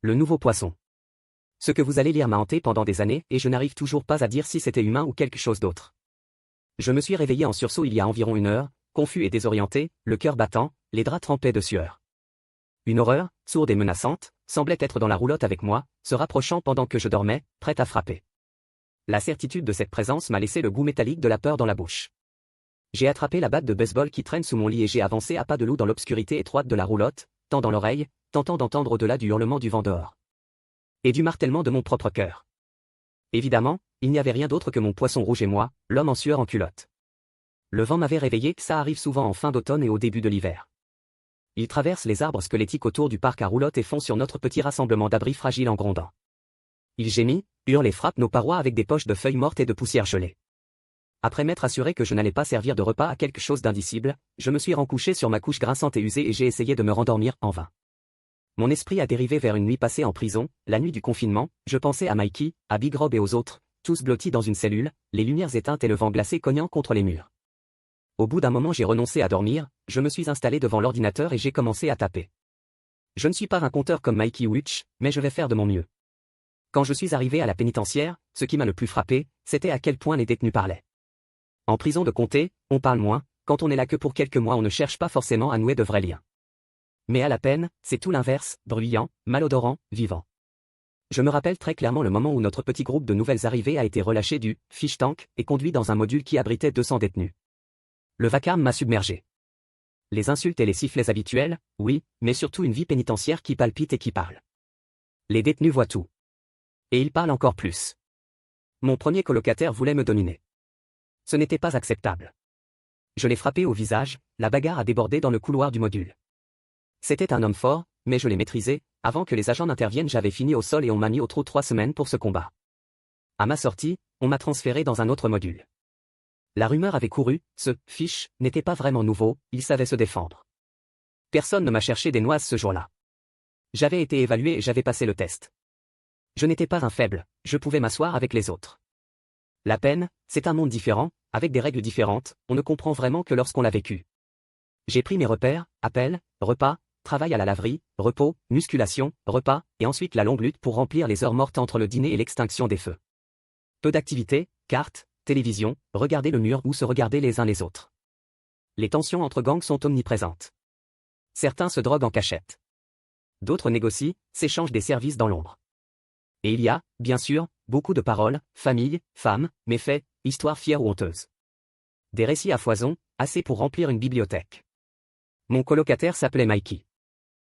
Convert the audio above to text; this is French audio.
Le nouveau poisson. Ce que vous allez lire m'a hanté pendant des années et je n'arrive toujours pas à dire si c'était humain ou quelque chose d'autre. Je me suis réveillé en sursaut il y a environ 1 heure, confus et désorienté, le cœur battant, les draps trempés de sueur. Une horreur, sourde et menaçante, semblait être dans la roulotte avec moi, se rapprochant pendant que je dormais, prête à frapper. La certitude de cette présence m'a laissé le goût métallique de la peur dans la bouche. J'ai attrapé la batte de baseball qui traîne sous mon lit et j'ai avancé à pas de loup dans l'obscurité étroite de la roulotte, tendant l'oreille, tentant d'entendre au-delà du hurlement du vent dehors. Et du martèlement de mon propre cœur. Évidemment, il n'y avait rien d'autre que mon poisson rouge et moi, l'homme en sueur en culotte. Le vent m'avait réveillé, ça arrive souvent en fin d'automne et au début de l'hiver. Il traverse les arbres squelettiques autour du parc à roulotte et fond sur notre petit rassemblement d'abris fragiles en grondant. Il gémit, hurle et frappe nos parois avec des poches de feuilles mortes et de poussière gelée. Après m'être assuré que je n'allais pas servir de repas à quelque chose d'indicible, je me suis rencouché sur ma couche grinçante et usée et j'ai essayé de me rendormir en vain. Mon esprit a dérivé vers une nuit passée en prison, la nuit du confinement, je pensais à Mikey, à Big Rob et aux autres, tous blottis dans une cellule, les lumières éteintes et le vent glacé cognant contre les murs. Au bout d'un moment j'ai renoncé à dormir, je me suis installé devant l'ordinateur et j'ai commencé à taper. Je ne suis pas un conteur comme Mikey ou Hutch, mais je vais faire de mon mieux. Quand je suis arrivé à la pénitentiaire, ce qui m'a le plus frappé, c'était à quel point les détenus parlaient. En prison de comté, on parle moins, quand on est là que pour quelques mois on ne cherche pas forcément à nouer de vrais liens. Mais à la peine, c'est tout l'inverse, bruyant, malodorant, vivant. Je me rappelle très clairement le moment où notre petit groupe de nouvelles arrivées a été relâché du fish tank et conduit dans un module qui abritait 200 détenus. Le vacarme m'a submergé. Les insultes et les sifflets habituels, oui, mais surtout une vie pénitentiaire qui palpite et qui parle. Les détenus voient tout. Et ils parlent encore plus. Mon premier colocataire voulait me dominer. Ce n'était pas acceptable. Je l'ai frappé au visage, la bagarre a débordé dans le couloir du module. C'était un homme fort, mais je l'ai maîtrisé, avant que les agents n'interviennent j'avais fini au sol et on m'a mis au trou 3 semaines pour ce combat. À ma sortie, on m'a transféré dans un autre module. La rumeur avait couru, ce « fish » n'était pas vraiment nouveau, il savait se défendre. Personne ne m'a cherché des noises ce jour-là. J'avais été évalué et j'avais passé le test. Je n'étais pas un faible, je pouvais m'asseoir avec les autres. La peine, c'est un monde différent, avec des règles différentes, on ne comprend vraiment que lorsqu'on l'a vécu. J'ai pris mes repères, appels, repas, travail à la laverie, repos, musculation, repas, et ensuite la longue lutte pour remplir les heures mortes entre le dîner et l'extinction des feux. Peu d'activités, cartes, télévision, regarder le mur ou se regarder les uns les autres. Les tensions entre gangs sont omniprésentes. Certains se droguent en cachette. D'autres négocient, s'échangent des services dans l'ombre. Et il y a, bien sûr, beaucoup de paroles, familles, femmes, méfaits, histoires fières ou honteuses. Des récits à foison, assez pour remplir une bibliothèque. Mon colocataire s'appelait Mikey.